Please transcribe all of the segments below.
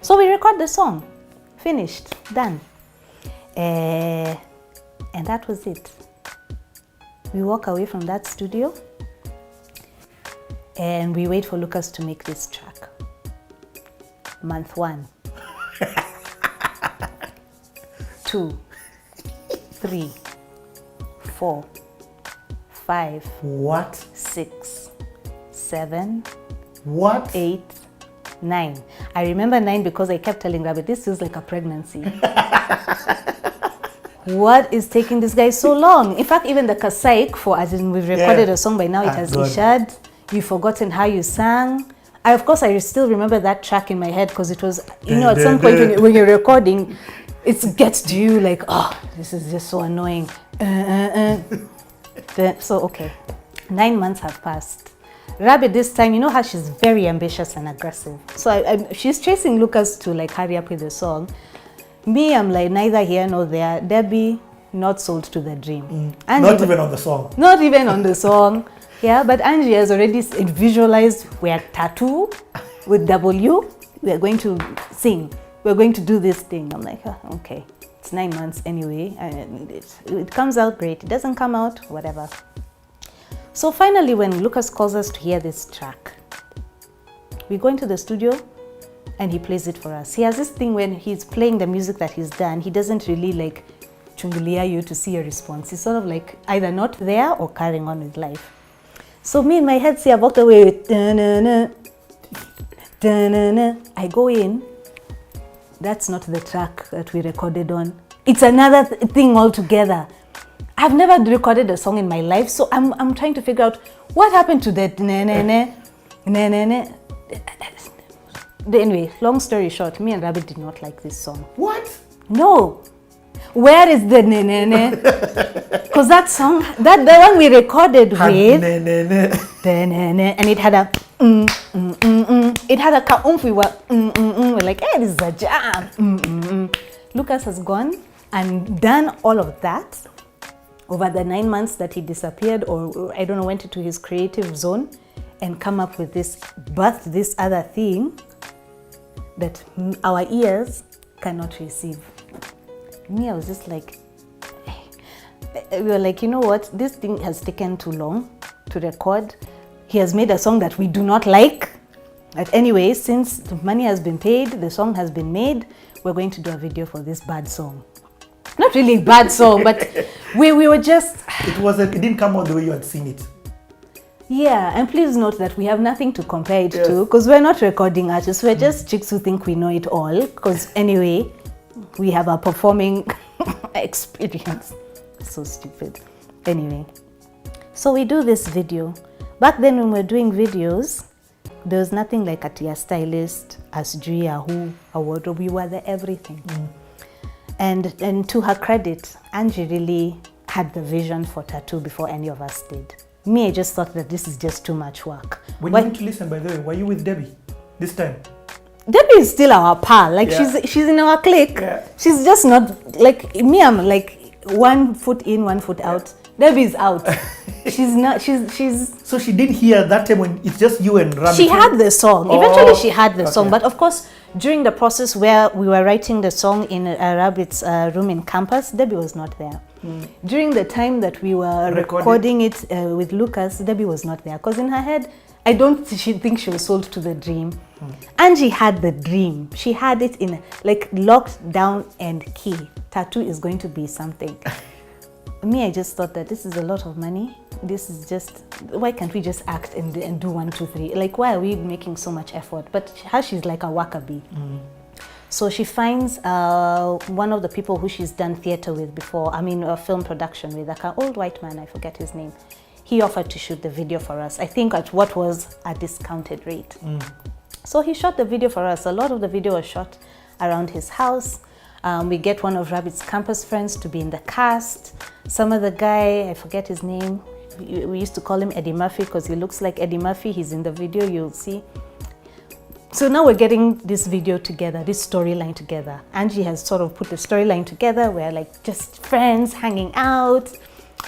So we record the song. Finished. Done. And that was it. We walk away from that studio and we wait for Lucas to make this track. Month 1. 2, 3, 4, 5. What? 6, 7. What? 8, 9. I remember 9 because I kept telling Rabbit, this feels like a pregnancy. What is taking this guy so long? In fact, even the Kasaik for, as in we've recorded a song by now, it has Ishad. You've forgotten how you sang. Of course, I still remember that track in my head because it was, at some point when you're recording, it gets to you like, oh, this is just so annoying. So, okay, 9 months have passed. Rabbit this time, you know how she's very ambitious and aggressive. So she's chasing Lucas to like hurry up with the song. Me, I'm like neither here nor there. Debbie, not sold to the dream. Angie, not even on the song. Not even on the song. Yeah, but Angie has already visualized we're Tattuu with W. We're going to sing. We're going to do this thing. I'm like, oh, okay. It's 9 months anyway. It comes out great. It doesn't come out, whatever. So finally, when Lucas calls us to hear this track, we go into the studio and he plays it for us. He has this thing when he's playing the music that he's done, he doesn't really like chungulia you to see a response. He's sort of like either not there or carrying on with life. So me in my head, see, I walked away with da-na-na, da-na-na. I go in, that's not the track that we recorded on. It's another thing altogether. I've never recorded a song in my life, so I'm trying to figure out what happened to that na-na-na, na-na-na. Anyway, long story short, me and Rabbit did not like this song. What? No. Where is the na-na-na? Because that song, the one we recorded with, and it had a it had a ka-oomph. We were we're like, hey, this is a jam. Lucas has gone and done all of that over the 9 months that he disappeared, or I don't know, went into his creative zone and come up with this, birthed this other thing that our ears cannot receive. Me, I was just like, we were like, you know what? This thing has taken too long to record. He has made a song that we do not like. But anyway, since the money has been paid, the song has been made, we're going to do a video for this bad song. Not really a bad song, but we were just... It didn't come out the way you had seen it. Yeah, and please note that we have nothing to compare it to, because we're not recording artists. We're just chicks who think we know it all. Because anyway, we have a performing experience. So stupid. Anyway, so we do this video. Back then when we were doing videos, there was nothing like a tia stylist, a sijui, a who, a wardrobe. We were the everything. And to her credit, Angie really had the vision for Tattuu before any of us did. Me, I just thought that this is just too much work. When you went to listen, by the way, were you with Debbie this time? Debbie is still our pal. Like she's in our clique. Yeah. She's just not like me. I'm like 1 foot in, 1 foot out. Debbie's out. She's not. She's. So she didn't hear that time when it's just you and Rabbit. She had the song. Eventually, she had the song. But of course, during the process where we were writing the song in Rabbit's room in campus, Debbie was not there. During the time that we were recording it with Lucas, Debbie was not there because in her head, I don't think she was sold to the dream. Angie had the dream. She had it in like locked down and key. Tattuu is going to be something. Me, I just thought that this is a lot of money. This is just, why can't we just act and do 1, 2, 3? Like, why are we making so much effort? But she's like a wakabi. So she finds one of the people who she's done theater with before, a film production with, like an old white man, I forget his name. He offered to shoot the video for us, I think at what was a discounted rate. So he shot the video for us. A lot of the video was shot around his house. We get one of Rabbit's campus friends to be in the cast. Some other guy, I forget his name. We used to call him Eddie Murphy because he looks like Eddie Murphy. He's in the video, you'll see. So now we're getting this video together, this storyline together. Angie has sort of put the storyline together. We're like just friends hanging out.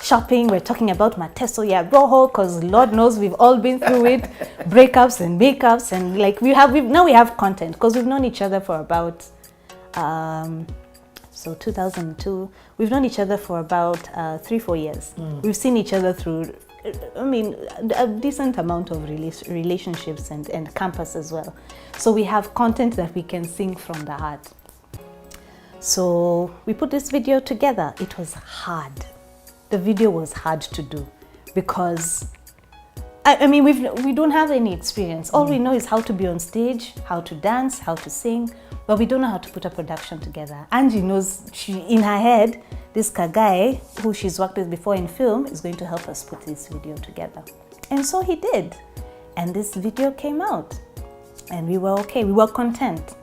shopping. We're talking about Mateso ya Rojo, because Lord knows we've all been through it, breakups and makeups, and like we have content because we've known each other for about 2002. We've known each other for about 3-4 years. We've seen each other through, I mean, a decent amount of relationships and campus as well. So we have content that we can sing from the heart. So we put this video together. It was hard. The video was hard to do because I mean we don't have any experience. All we know is how to be on stage, how to dance, how to sing, but we don't know how to put a production together. Angie knows, in her head, this guy who she's worked with before in film is going to help us put this video together. And so he did. And this video came out. And we were okay, we were content.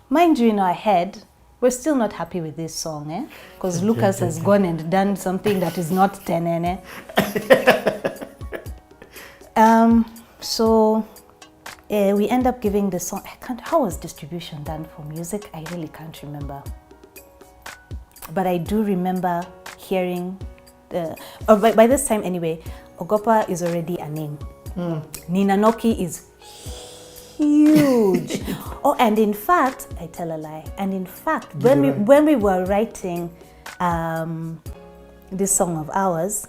Mind you, in our head, we're still not happy with this song, because Lucas has gone and done something that is not tenene. So we end up giving the song. How was distribution done for music? I really can't remember. But I do remember hearing by this time anyway, Ogopa is already a name. Ninanoki is huge. Oh, and in fact, I tell a lie. And in fact, when we were writing this song of ours,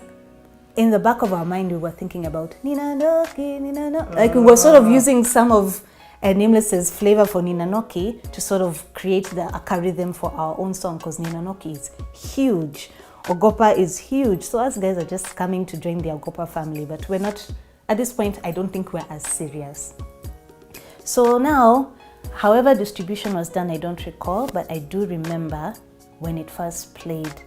in the back of our mind, we were thinking about Ninanoki, Ninanoki. Like we were sort of using some of Nameless's flavor for Ninanoki to sort of create the rhythm for our own song, because Ninanoki is huge. Ogopa is huge. So us guys are just coming to join the Ogopa family, but we're not, at this point, I don't think we're as serious. So now, however distribution was done, I don't recall, but I do remember when it first played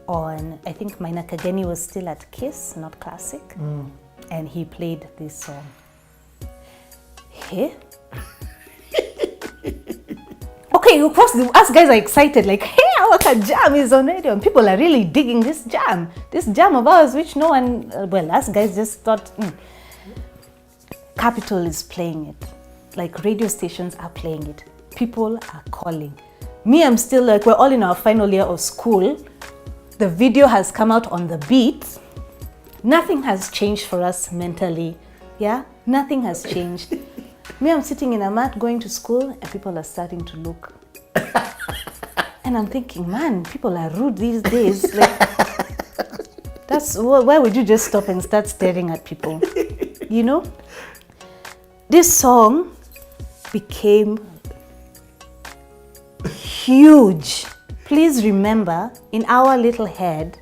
on, I think Maina Kageni was still at Kiss, not Classic, and he played this song. Hey? Okay, of course, us guys are excited, like, hey, our jam is on radio, and people are really digging this jam of ours, which no one, well, us guys just thought, Capital is playing it. Like radio stations are playing it. People are calling. Me, I'm still like, we're all in our final year of school. The video has come out on the beat. Nothing has changed for us mentally. Yeah, nothing has changed. Me, I'm sitting in a mat going to school and people are starting to look. And I'm thinking, man, people are rude these days. Like, why would you just stop and start staring at people? You know? This song became huge. Please remember, in our little head,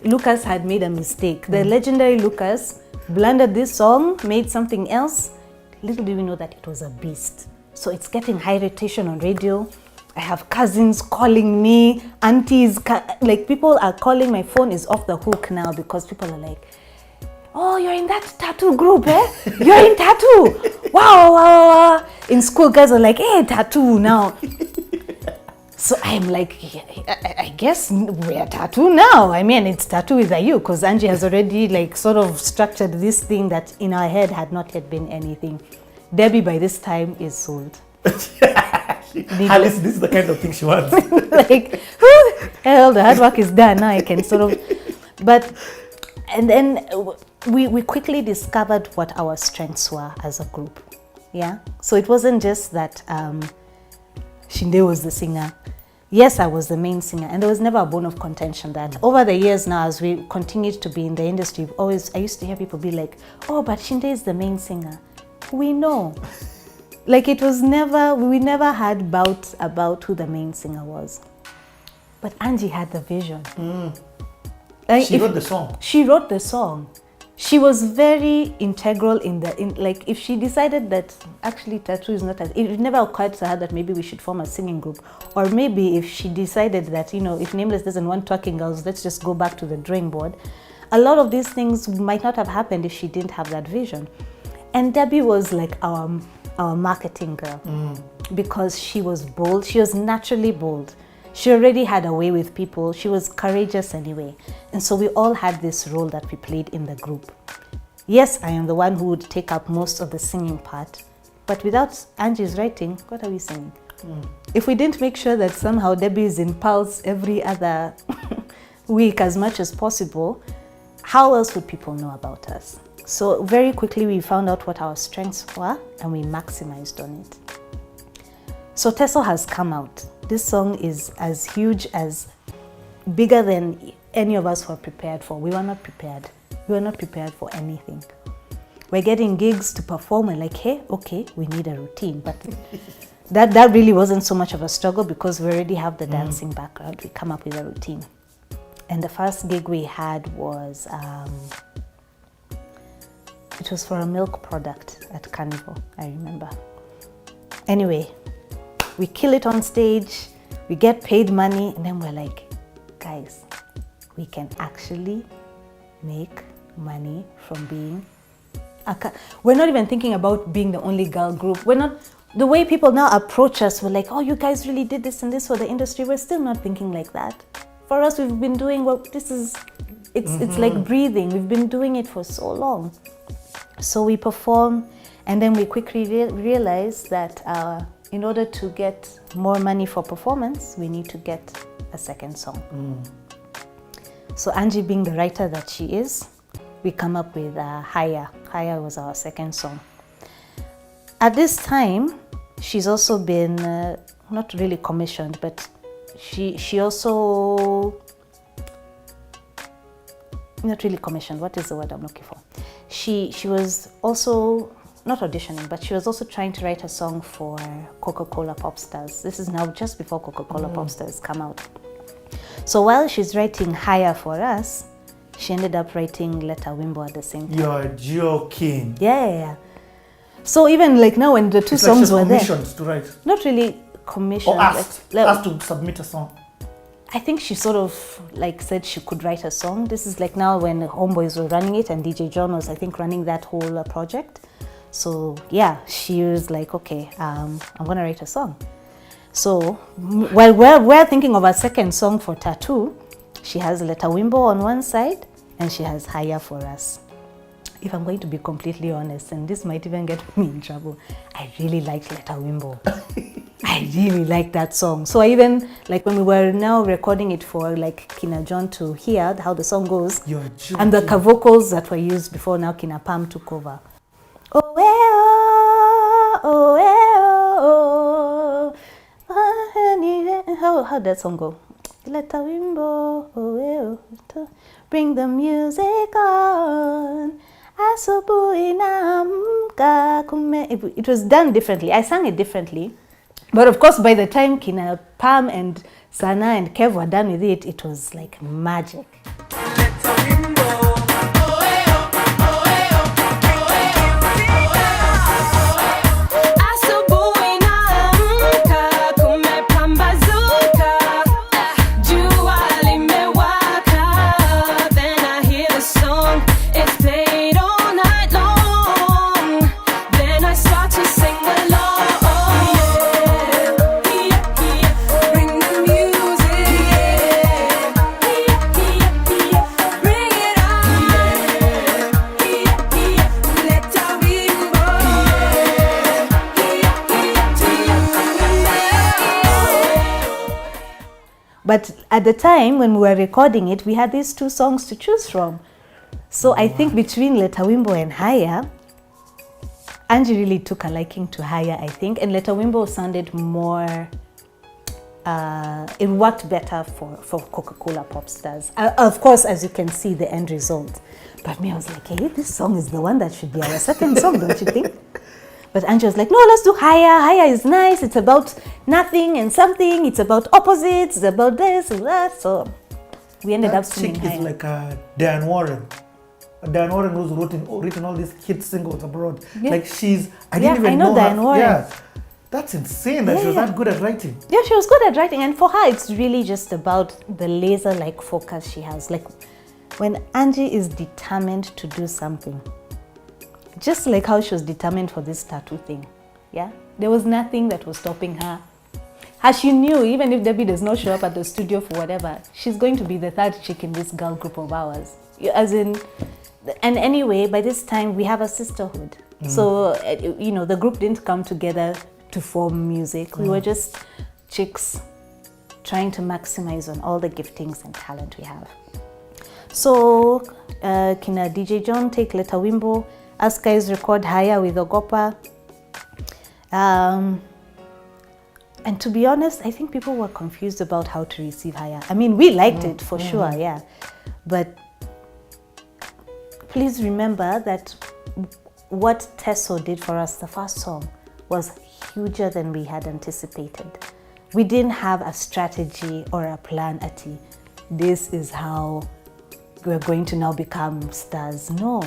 Lucas had made a mistake. The legendary Lucas blundered this song, made something else. Little do we know that it was a beast. So it's getting high rotation on radio. I have cousins calling me, aunties, like people are calling. My phone is off the hook now because people are like, oh, you're in that Tattoo group, eh? You're in Tattoo. Wow. In school, guys are like, hey, Tattoo now. So I'm like, I guess we're Tattoo now. I mean, it's Tattoo with a U, because Angie has already like sort of structured this thing that in our head had not yet been anything. Debbie by this time is sold. At least this is the kind of thing she wants. Like, whew, hell, the hard work is done. Now I can sort of, but, and then we quickly discovered what our strengths were as a group. Yeah. So it wasn't just that Shinde was the singer. Yes, I was the main singer, and there was never a bone of contention that. Over the years now, as we continued to be in the industry, I used to hear people be like, oh, but Shinde is the main singer. We know. Like, it was never, we never had bouts about who the main singer was. But Angie had the vision. Like, she wrote the song. She wrote the song. She was very integral in like, if she decided that actually Tattuu is not as, it never occurred to her that maybe we should form a singing group. Or maybe if she decided that, you know, if Nameless doesn't want twerking girls, let's just go back to the drawing board. A lot of these things might not have happened if she didn't have that vision. And Debbie was like our marketing girl because she was bold. She was naturally bold. She already had a way with people. She was courageous anyway. And so we all had this role that we played in the group. Yes, I am the one who would take up most of the singing part, but without Angie's writing, what are we singing? If we didn't make sure that somehow Debbie is in pulse every other week as much as possible, how else would people know about us? So very quickly we found out what our strengths were and we maximized on it. So Teso has come out. This song is as huge, as bigger than any of us were prepared for. We were not prepared. We were not prepared for anything. We're getting gigs to perform and like, hey, okay, we need a routine. But that really wasn't so much of a struggle because we already have the dancing background. We come up with a routine. And the first gig we had was, it was for a milk product at Carnival, I remember. Anyway, we kill it on stage, we get paid money, and then we're like, guys, we can actually make money from being we're not even thinking about being the only girl group. We're not, the way people now approach us, we're like, oh, you guys really did this and this for the industry. We're still not thinking like that. For us, we've been doing what this is, it's like breathing. We've been doing it for so long. So we perform, and then we quickly realize that in order to get more money for performance, we need to get a second song. So Angie, being the writer that she is, we come up with Higher. Higher was our second song. At this time, she's also been, not really commissioned, but she also, not really commissioned, what is the word I'm looking for? She was also, not auditioning, but she was also trying to write a song for Coca-Cola Popstars. This is now just before Coca-Cola Popstars come out. So while she's writing Higher for us, she ended up writing Let a Wimbo at the same time. You're joking. Yeah. So even like now when the two songs were there. Commissioned to write? Not really commissioned. Or asked to submit a song? I think she sort of like said she could write a song. This is like now when Homeboys were running it and DJ John was, I think, running that whole project. So yeah, she was like, okay, I'm gonna write a song. So while we're thinking of a second song for Tattuu, she has Let a Wimbo on one side and she has Higher for us. If I'm going to be completely honest, and this might even get me in trouble, I really liked Let a Wimbo. I really liked that song. So I even, like when we were now recording it for like Kina John to hear how the song goes, and the vocals that were used before, now Kina Pam took over. Oh, how'd that song go? Let a Wimbo, bring the music on. It was done differently. I sang it differently. But of course, by the time Kina Pam and Sana and Kev were done with it, it was like magic. But at the time when we were recording it, we had these two songs to choose from. So I think between Leta Wimbo and Haya, Angie really took a liking to Haya, I think. And Leta Wimbo sounded more, it worked better for Coca-Cola Pop Stars. Of course, as you can see, the end result. But me, I was like, hey, this song is the one that should be our second song, don't you think? But Angie was like, no, let's do Haya. Haya is nice. It's about nothing and something. It's about opposites. It's about this and that. So we ended up singing Haya. That chick is like Diane Warren. Diane Warren who's written all these hit singles abroad. Yeah. Like I didn't even know Diane Warren. Yeah. That's insane that she was that good at writing. Yeah, she was good at writing. And for her, it's really just about the laser-like focus she has. Like when Angie is determined to do something, just like how she was determined for this tattoo thing, yeah? There was nothing that was stopping her. As she knew, even if Debbie does not show up at the studio for whatever, she's going to be the third chick in this girl group of ours. As in, and anyway, by this time, we have a sisterhood. So, the group didn't come together to form music. We were just chicks trying to maximize on all the giftings and talent we have. So, Kina DJ John take Leta Wimbo, us guys record Haya with Ogopa. And to be honest, I think people were confused about how to receive Haya. I mean, we liked it for sure, yeah. But please remember that what Teso did for us, the first song, was huger than we had anticipated. We didn't have a strategy or a plan at this is how we're going to now become stars. No.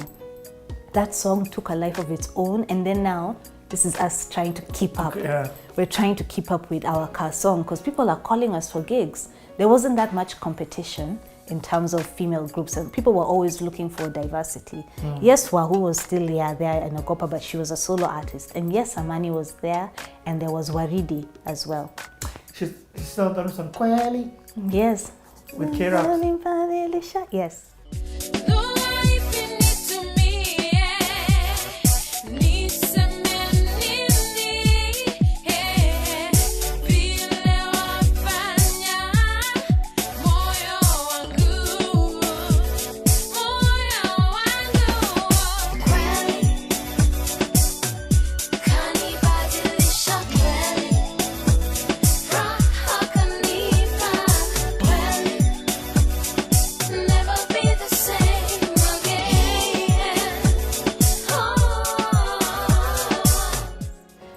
That song took a life of its own, and then now this is us trying to keep up. Yeah. We're trying to keep up with our car song because people are calling us for gigs. There wasn't that much competition in terms of female groups, and people were always looking for diversity. Yes, Wahu was still there in Ogopa, but she was a solo artist. And yes, Amani was there, and there was Waridi as well. She sang on some Kwayali. Yes. With K-Raps. Yes.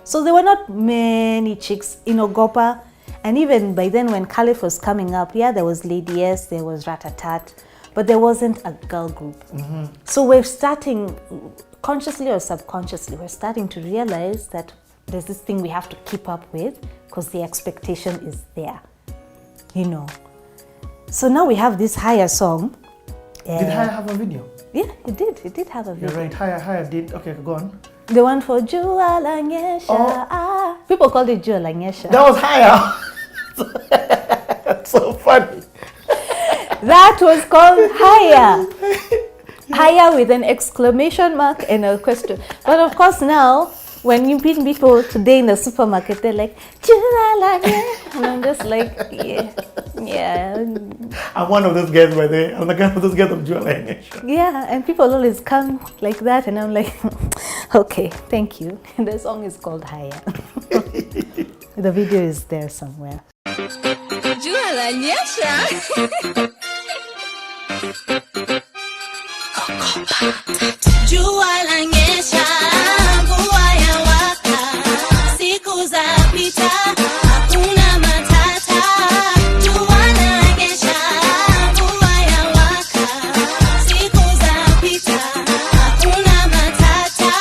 So there were not many chicks in Ogopa, and even by then when Caliph was coming up, yeah, there was Lady S, there was Ratatat, but there wasn't a girl group. So we're starting, consciously or subconsciously, we're starting to realize that there's this thing we have to keep up with because the expectation is there, So now we have this Haya song. Did Haya have a video? Yeah, it did. It did have a video. You're right, Haya did. Okay, go on. The one for Jua Lanyesha. People called it Jua Lanyesha. That was Haya. That's so funny. That was called Haya. Haya with an exclamation mark and a question. But of course now, when you meet people today in the supermarket, they're like, Jua Lanyesha. And I'm just like, yeah. I'm one of those guys, by the way. I'm the guy of those guys of Jua Lanyesha. Yeah, and people always come like that, and I'm like, okay, thank you. And the song is called Haya. The video is there somewhere. Jua Lanyesha. Jua Lanyesha, mvua ya waka, siku za pita, hakuna matata. Jua Lanyesha, mvua ya waka, siku za pita, hakuna matata.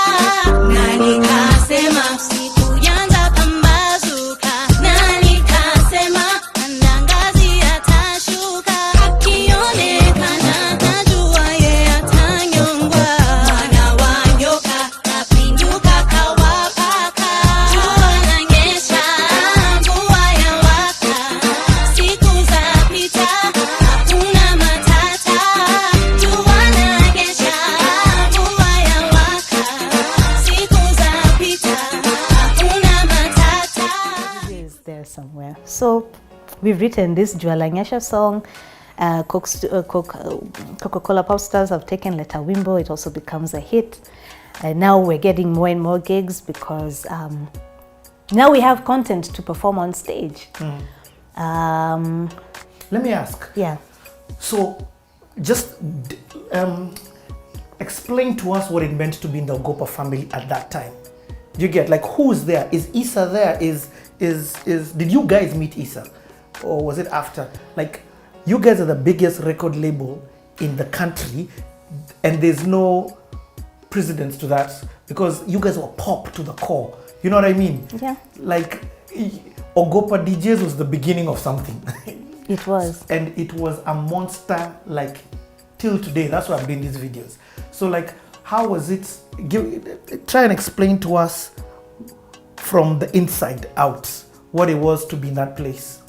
Nani kasema siku yanza pambazuka, nani kasema andangazi atashuka, akionekana najua ye atanyongwa, mwana wa nyoka kapinduka kawapaka. Jua lanyesha, mvua ya waka, siku za pita, hakuna matata. Jua lanyesha, mvua ya waka, siku za pita, hakuna matata. It is there somewhere. So we've written this Jualanyasha song. Coca-Cola Pop Stars have taken Leta Wimbo. It also becomes a hit. And now we're getting more and more gigs because now we have content to perform on stage. Let me ask. Yeah. So, just explain to us what it meant to be in the Ogopa family at that time. You get, like, who's there? Is Issa there? Did you guys meet Issa, or was it after? Like, you guys are the biggest record label in the country, and there's no precedence to that because you guys were pop to the core. You know what I mean? Yeah. Like, Ogopa DJs was the beginning of something. It was. And it was a monster, like, till today. That's why I'm doing these videos. So, like, how was it? Try and explain to us from the inside out what it was to be in that place.